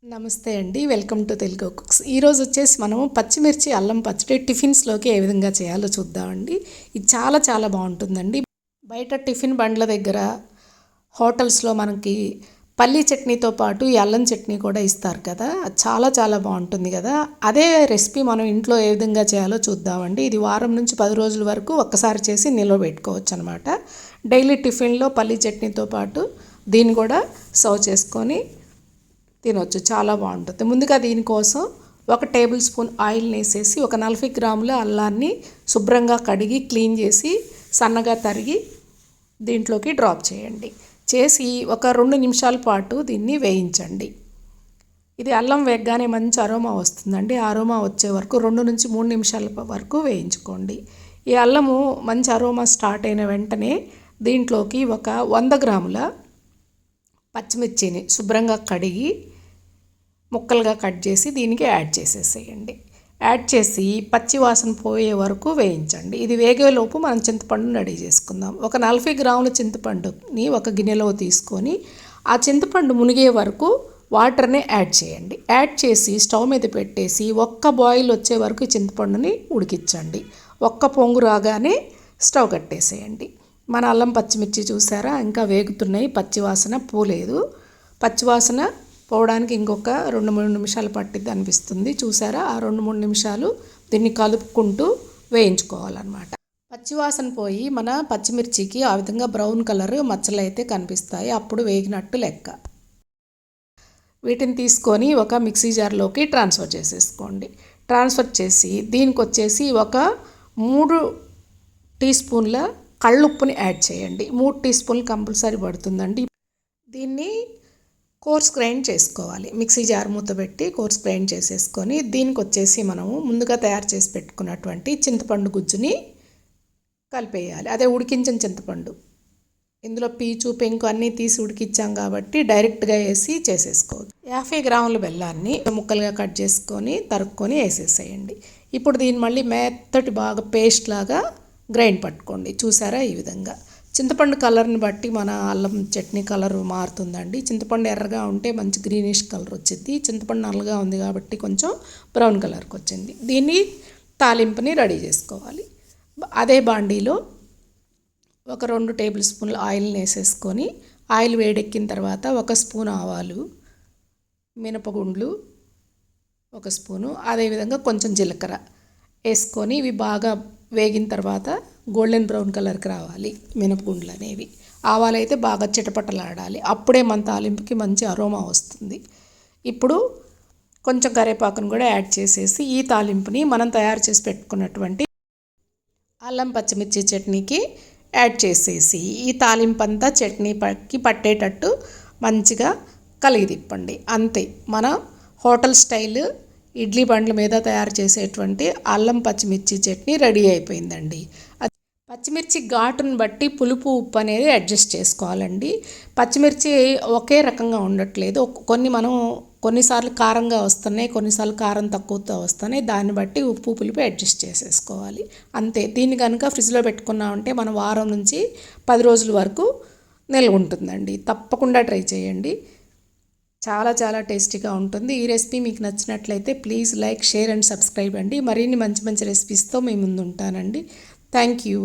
నమస్తే అండి. Welcome to Telugu cooks. ఈరోజు వచ్చేసి మనము పచ్చిమిర్చి అల్లం పచ్చడి టిఫిన్స్లోకి ఏ విధంగా చేయాలో చూద్దామండి. ఇది చాలా చాలా బాగుంటుందండి. బయట టిఫిన్ బండ్ల దగ్గర హోటల్స్లో మనకి పల్లీ చట్నీతో పాటు ఈ అల్లం చట్నీ కూడా ఇస్తారు కదా, అది చాలా చాలా బాగుంటుంది కదా. అదే రెసిపీ మనం ఇంట్లో ఏ విధంగా చేయాలో చూద్దామండి. ఇది వారం నుంచి 10 రోజుల వరకు ఒక్కసారి చేసి నిల్వ పెట్టుకోవచ్చు అనమాట. డైలీ టిఫిన్లో పల్లీ చట్నీతో పాటు దీన్ని కూడా సర్వ్ చేసుకొని తినొచ్చు, చాలా బాగుంటుంది. ముందుగా దీనికోసం 1 టేబుల్ స్పూన్ ఆయిల్ వేసేసి ఒక 40 గ్రాముల అల్లాన్ని శుభ్రంగా కడిగి క్లీన్ చేసి సన్నగా తరిగి దీంట్లోకి డ్రాప్ చేయండి. చేసి ఒక 2 నిమిషాల పాటు దీన్ని వేయించండి. ఇది అల్లం వేగగానే మంచి అరోమా వస్తుందండి. అరోమా వచ్చే వరకు 2 నుంచి 3 నిమిషాల వరకు వేయించుకోండి. ఈ అల్లము మంచి అరోమా స్టార్ట్ అయిన వెంటనే దీంట్లోకి ఒక 100 గ్రాముల పచ్చిమిర్చిని శుభ్రంగా కడిగి ముక్కలుగా కట్ చేసి దీనికి యాడ్ చేసేసేయండి. యాడ్ చేసి పచ్చి వాసన పోయే వరకు వేయించండి. ఇది వేగేలోపు మనం చింతపండుని రెడీ చేసుకుందాం. ఒక 40 గ్రాముల చింతపండుని ఒక గిన్నెలో తీసుకొని ఆ చింతపండు మునిగే వరకు వాటర్ని యాడ్ చేయండి. యాడ్ చేసి స్టవ్ మీద పెట్టేసి ఒక్క బాయిల్ వచ్చే వరకు చింతపండుని ఉడికించండి. ఒక్క పొంగు రాగానే స్టవ్ కట్టేసేయండి. మన అల్లం పచ్చిమిర్చి చూసారా, ఇంకా వేగుతున్నాయి, పచ్చివాసన పోలేదు. పచ్చివాసన పోవడానికి ఇంకొక 2-3 నిమిషాలు పట్టిద్ది అనిపిస్తుంది. చూసారా, ఆ 2-3 నిమిషాలు దీన్ని కలుపుకుంటూ వేయించుకోవాలన్నమాట. పచ్చివాసన పోయి మన పచ్చిమిర్చికి ఆ విధంగా బ్రౌన్ కలర్ మచ్చలు అయితే కనిపిస్తాయి, అప్పుడు వేగినట్టు లెక్క. వీటిని తీసుకొని ఒక మిక్సీ జార్లోకి ట్రాన్స్ఫర్ చేసేసుకోండి. ట్రాన్స్ఫర్ చేసి దీనికి వచ్చేసి ఒక 3 టీ స్పూన్ల కళ్ళుప్పుని యాడ్ చేయండి. 3 టీ స్పూన్లు కంపల్సరీ పడుతుందండి. దీన్ని కోర్స్ గ్రైండ్ చేసుకోవాలి. మిక్సీ జార్ మూత పెట్టి కోర్స్ గ్రైండ్ చేసేసుకొని దీనికి వచ్చేసి మనము ముందుగా తయారు చేసి పెట్టుకున్నటువంటి చింతపండు గుజ్జుని కలిపేయాలి. అదే ఉడికించిన చింతపండు, ఇందులో పీచు పెంకు అన్నీ తీసి ఉడికించాం కాబట్టి డైరెక్ట్గా వేసి చేసేసుకోవచ్చు. 50 గ్రాముల బెల్లాన్ని ముక్కలుగా కట్ చేసుకొని తరుక్కొని వేసేసేయండి. ఇప్పుడు దీన్ని మళ్ళీ మెత్తటి బాగా పేస్ట్ లాగా గ్రైండ్ పట్టుకోండి. చూసారా, ఈ విధంగా. చింతపండు కలర్ని బట్టి మన అల్లం చట్నీ కలర్ మారుతుందండి. చింతపండు ఎర్రగా ఉంటే మంచి గ్రీనిష్ కలర్ వచ్చింది. చింతపండు నల్లగా ఉంది కాబట్టి కొంచెం బ్రౌన్ కలర్కి వచ్చింది. దీన్ని తాలింపుని రెడీ చేసుకోవాలి. అదే బాండీలో ఒక 2 టేబుల్ స్పూన్ల ఆయిల్ని వేసేసుకొని ఆయిల్ వేడెక్కిన తర్వాత 1 స్పూన్ ఆవాలు, మినపగుండ్లు 1 స్పూను, అదేవిధంగా కొంచెం జీలకర్ర వేసుకొని ఇవి బాగా వేగిన తర్వాత గోల్డెన్ బ్రౌన్ కలర్కి రావాలి మినపగుండ్లు అనేవి. ఆవాలు అయితే బాగా చిటపటలాడాలి, అప్పుడే మన తాలింపుకి మంచి అరోమా వస్తుంది. ఇప్పుడు కొంచెం కరివేపాకును కూడా యాడ్ చేసేసి ఈ తాలింపుని మనం తయారు చేసి పెట్టుకున్నటువంటి అల్లం పచ్చిమిర్చి చట్నీకి యాడ్ చేసేసి ఈ తాలింపు అంతా చట్నీకి పట్టేటట్టు మంచిగా కలిగి తిప్పండి. అంతే, మన హోటల్ స్టైల్ ఇడ్లీ బండ్ల మీద తయారు చేసేటువంటి అల్లం పచ్చిమిర్చి చట్నీ రెడీ అయిపోయిందండి. పచ్చిమిర్చి ఘాటును బట్టి పులుపు ఉప్పు అనేది అడ్జస్ట్ చేసుకోవాలండి. పచ్చిమిర్చి ఒకే రకంగా ఉండట్లేదు. కొన్నిసార్లు కారంగా వస్తున్నాయి, కొన్నిసార్లు కారం తక్కువతో వస్తున్నాయి. దాన్ని బట్టి ఉప్పు పులుపు అడ్జస్ట్ చేసేసుకోవాలి. అంతే. దీన్ని కనుక ఫ్రిడ్జ్లో పెట్టుకున్నామంటే మనం వారం నుంచి 10 రోజుల వరకు నిల్వ ఉంటుందండి. తప్పకుండా ట్రై చేయండి, చాలా చాలా టేస్టీగా ఉంటుంది. ఈ రెసిపీ మీకు నచ్చినట్లయితే please like, share and subscribe అండి. మరిన్ని మంచి మంచి రెసిపీస్తో మీ ముందు ఉంటానండి. Thank you.